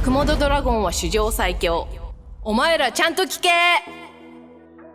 雲戸ドラゴンは史上最強。お前らちゃんと聞け。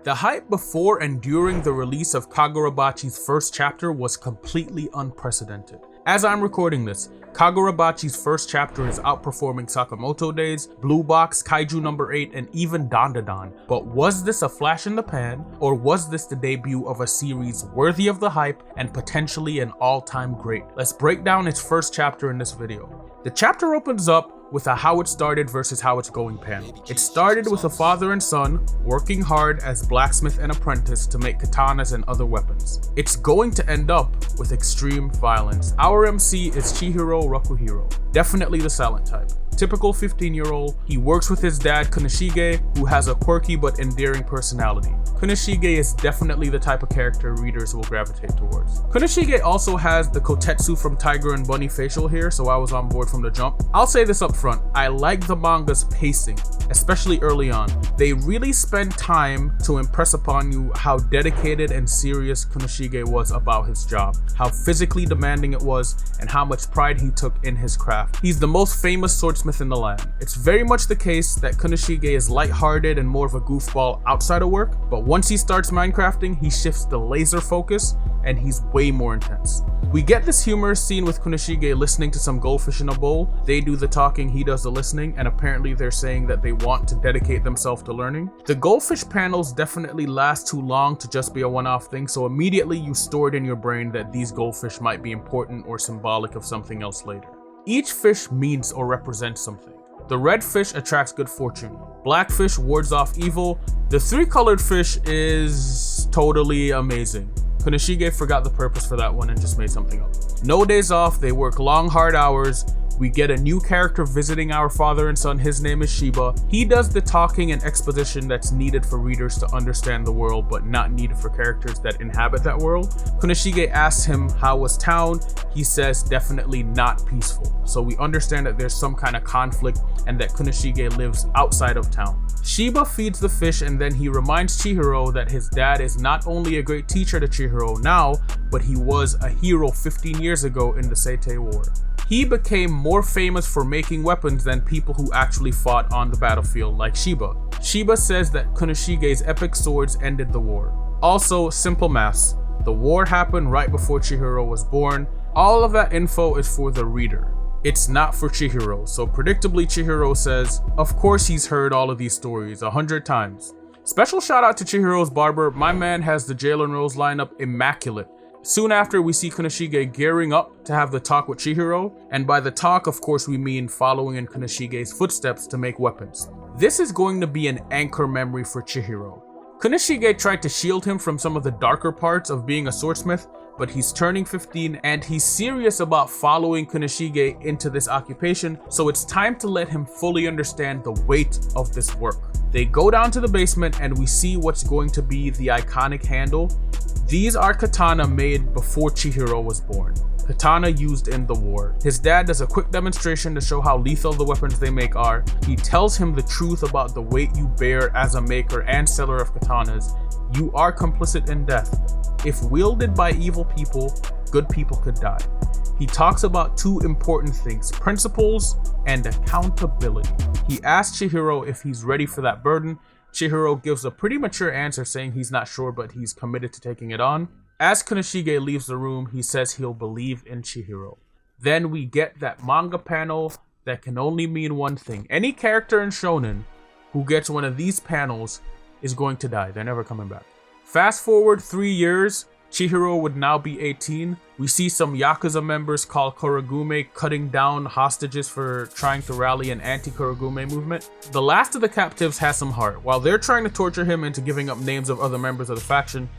The hype before and during the release of Kagurabachi's first chapter was completely unprecedented. As I'm recording this, Kagurabachi's first chapter is outperforming Sakamoto Days, Blue Box, Kaiju number 8, and even Dandadan. But was this a flash in the pan, or was this the debut of a series worthy of the hype and potentially an all-time great? Let's break down its first chapter in this video. The chapter opens up with a how it started versus how it's going panel. It started with a father and son working hard as blacksmith and apprentice to make katanas and other weapons. It's going to end up with extreme violence. Our MC is Chihiro Rokuhiro, definitely the silent type. Typical 15-year-old, he works with his dad Kunishige, who has a quirky but endearing personality. Kunishige is definitely the type of character readers will gravitate towards. Kunishige also has the Kotetsu from Tiger and Bunny facial hair, so I was on board from the jump. I'll say this up front, I like the manga's pacing, especially early on. They really spend time to impress upon you how dedicated and serious Kunishige was about his job, how physically demanding it was, and how much pride he took in his craft. He's the most famous swordsmith in the land. It's very much the case that Kunishige is lighthearted and more of a goofball outside of work, but once he starts Minecrafting, he shifts the laser focus and he's way more intense. We get this humorous scene with Kunishige listening to some goldfish in a bowl. They do the talking, he does the listening, and apparently they're saying that they want to dedicate themselves to learning. The goldfish panels definitely last too long to just be a one-off thing, so immediately you store it in your brain that these goldfish might be important or symbolic of something else later. Each fish means or represents something. The red fish attracts good fortune. Black fish wards off evil. The three-colored fish is totally amazing. Kunishige forgot the purpose for that one and just made something up. No days off, they work long, hard hours. We get a new character visiting our father and son. His name is Shiba. He does the talking and exposition that's needed for readers to understand the world, but not needed for characters that inhabit that world. Kunishige asks him, how was town? He says, definitely not peaceful. So we understand that there's some kind of conflict and that Kunishige lives outside of town. Shiba feeds the fish and then he reminds Chihiro that his dad is not only a great teacher to Chihiro now, but he was a hero 15 years ago in the Seitei War. He became more famous for making weapons than people who actually fought on the battlefield like Shiba. Shiba says that Kunishige's epic swords ended the war. Also, simple maths. The war happened right before Chihiro was born. All of that info is for the reader. It's not for Chihiro, so predictably Chihiro says, of course he's heard all of these stories 100 times. Special shout out to Chihiro's barber. My man has the Jail and Rose lineup immaculate. Soon after, we see Kunishige gearing up to have the talk with Chihiro, and by the talk, of course, we mean following in Kunishige's footsteps to make weapons. This is going to be an anchor memory for Chihiro. Kunishige tried to shield him from some of the darker parts of being a swordsmith, but he's turning 15 and he's serious about following Kunishige into this occupation, so it's time to let him fully understand the weight of this work. They go down to the basement and we see what's going to be the iconic handle. These are katana made before Chihiro was born. Katana used in the war. His dad does a quick demonstration to show how lethal the weapons they make are. He tells him the truth about the weight you bear as a maker and seller of katanas. You are complicit in death. If wielded by evil people, good people could die. He talks about two important things, principles and accountability. He asks Chihiro if he's ready for that burden. Chihiro gives a pretty mature answer saying he's not sure, but he's committed to taking it on. As Kunishige leaves the room, he says he'll believe in Chihiro. Then we get that manga panel that can only mean one thing. Any character in Shonen who gets one of these panels is going to die. They're never coming back. Fast forward 3 years, Chihiro would now be 18. We see some Yakuza members called Korogumi cutting down hostages for trying to rally an anti-Korogumi movement. The last of the captives has some heart. While they're trying to torture him into giving up names of other members of the faction,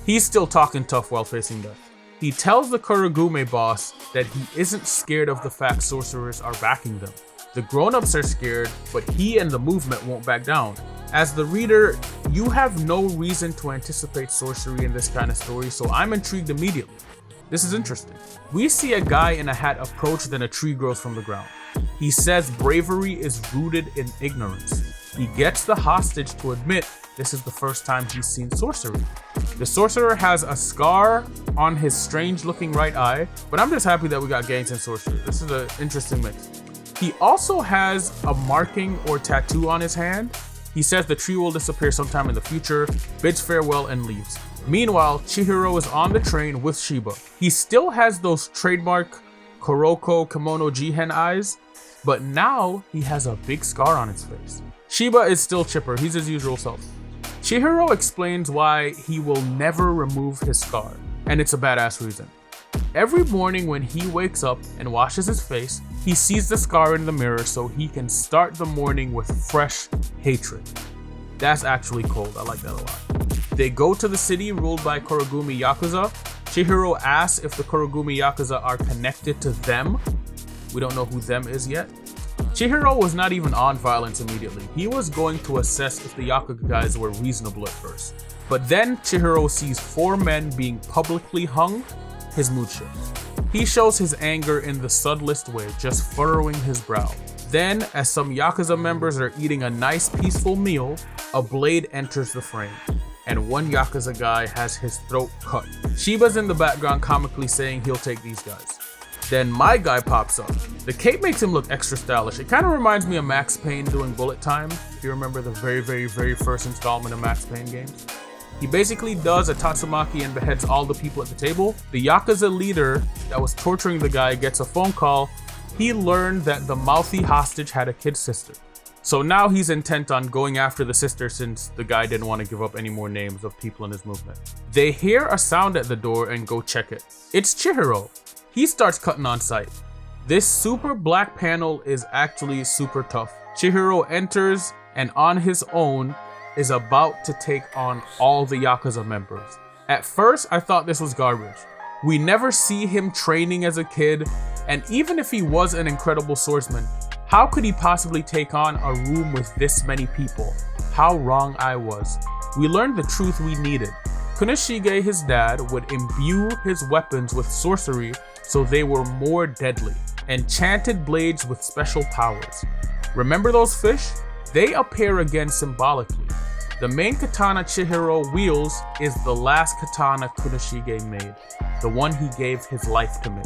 he's still talking tough while facing death. He tells the Korogumi boss that he isn't scared of the fact sorcerers are backing them. The grown-ups are scared, but he and the movement won't back down. As the reader, you have no reason to anticipate sorcery in this kind of story, so I'm intrigued immediately. This is interesting. We see a guy in a hat approach, then a tree grows from the ground. He says bravery is rooted in ignorance. He gets the hostage to admit this is the first time he's seen sorcery. The sorcerer has a scar on his strange looking right eye, but I'm just happy that we got gangs and sorcery. This is an interesting mix. He also has a marking or tattoo on his hand. He says the tree will disappear sometime in the future, bids farewell and leaves. Meanwhile, Chihiro is on the train with Shiba. He still has those trademark Kuroko Kimono Jihen eyes, but now he has a big scar on his face. Shiba is still chipper, he's his usual self. Chihiro explains why he will never remove his scar, and it's a badass reason. Every morning when he wakes up and washes his face, he sees the scar in the mirror so he can start the morning with fresh hatred. That's actually cold, I like that a lot. They go to the city ruled by Korogumi Yakuza. Chihiro asks if the Korogumi Yakuza are connected to them. We don't know who them is yet. Chihiro was not even on violence immediately. He was going to assess if the Yakuza guys were reasonable at first. But then Chihiro sees 4 men being publicly hung. His mood shifts. He shows his anger in the subtlest way, just furrowing his brow. Then, as some Yakuza members are eating a nice peaceful meal, a blade enters the frame, and one Yakuza guy has his throat cut. Shiba's in the background comically saying he'll take these guys. Then my guy pops up. The cape makes him look extra stylish. It kind of reminds me of Max Payne doing bullet time, if you remember the very first installment of Max Payne games. He basically does a Tatsumaki and beheads all the people at the table. The Yakuza leader that was torturing the guy gets a phone call. He learned that the mouthy hostage had a kid sister. So now he's intent on going after the sister since the guy didn't want to give up any more names of people in his movement. They hear a sound at the door and go check it. It's Chihiro. He starts cutting on sight. This super black panel is actually super tough. Chihiro enters and on his own is about to take on all the Yakuza members. At first, I thought this was garbage. We never see him training as a kid, and even if he was an incredible swordsman, how could he possibly take on a room with this many people? How wrong I was. We learned the truth we needed. Kunishige, his dad, would imbue his weapons with sorcery so they were more deadly. Enchanted blades with special powers. Remember those fish? They appear again symbolically. The main katana Chihiro wields is the last katana Kunishige made, the one he gave his life to make.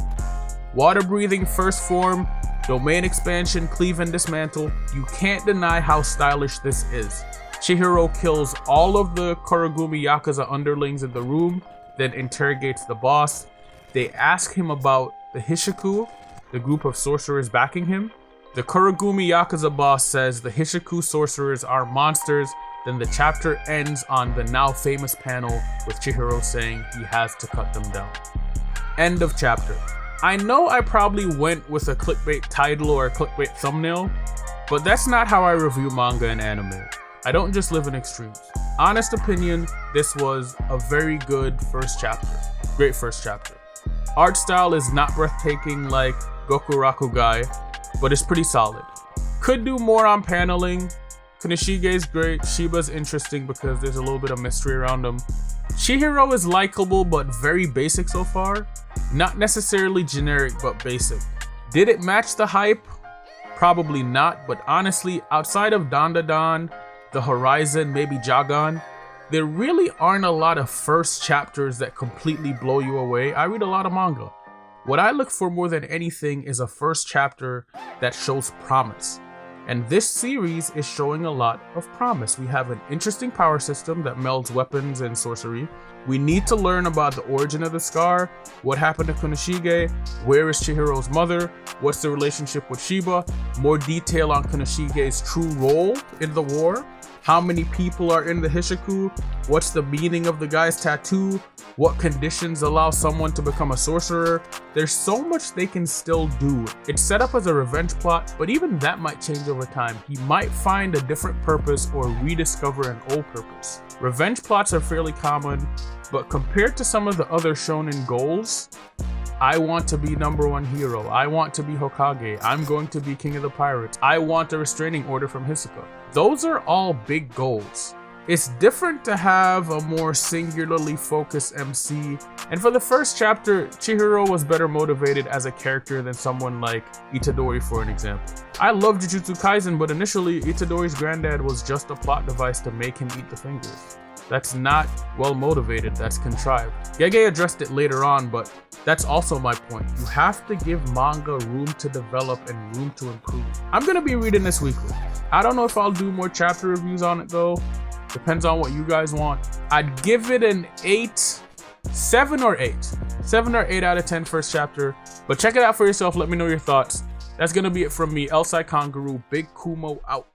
Water-breathing first form, domain expansion, cleave and dismantle, you can't deny how stylish this is. Chihiro kills all of the Korogumi Yakuza underlings in the room, then interrogates the boss. They ask him about the Hishiku, the group of sorcerers backing him. The Korogumi Yakuza boss says the Hishiku sorcerers are monsters. Then the chapter ends on the now famous panel with Chihiro saying he has to cut them down. End of chapter. I know I probably went with a clickbait title or a clickbait thumbnail, but that's not how I review manga and anime. I don't just live in extremes. Honest opinion, this was a very good first chapter. Great first chapter. Art style is not breathtaking like Goku Rakugai, but it's pretty solid. Could do more on paneling. Kunishige's great, Shiba's interesting because there's a little bit of mystery around him. Chihiro is likable but very basic so far. Not necessarily generic but basic. Did it match the hype? Probably not, but honestly, outside of Dandadan, The Horizon, maybe Jagan, there really aren't a lot of first chapters that completely blow you away. I read a lot of manga. What I look for more than anything is a first chapter that shows promise. And this series is showing a lot of promise. We have an interesting power system that melds weapons and sorcery. We need to learn about the origin of the Scarr, what happened to Kunishige, where is Chihiro's mother, what's the relationship with Shiba, more detail on Kunishige's true role in the war, how many people are in the Hishiku, what's the meaning of the guy's tattoo, what conditions allow someone to become a sorcerer. There's so much they can still do. It's set up as a revenge plot, but even that might change over time. He might find a different purpose or rediscover an old purpose. Revenge plots are fairly common, but compared to some of the other shonen goals, I want to be #1 hero. I want to be Hokage. I'm going to be king of the pirates. I want a restraining order from Hisoka. Those are all big goals. It's different to have a more singularly focused MC, and for the first chapter, Chihiro was better motivated as a character than someone like Itadori, for an example. I love Jujutsu Kaisen, but initially, Itadori's granddad was just a plot device to make him eat the fingers. That's not well motivated, that's contrived. Gege addressed it later on, but that's also my point. You have to give manga room to develop and room to improve. I'm gonna be reading this weekly. I don't know if I'll do more chapter reviews on it though. Depends on what you guys want. I'd give it an 7 or 8 out of 10 first chapter. But check it out for yourself. Let me know your thoughts. That's gonna be it from me, Elsai Kangaroo. Big Kumo out.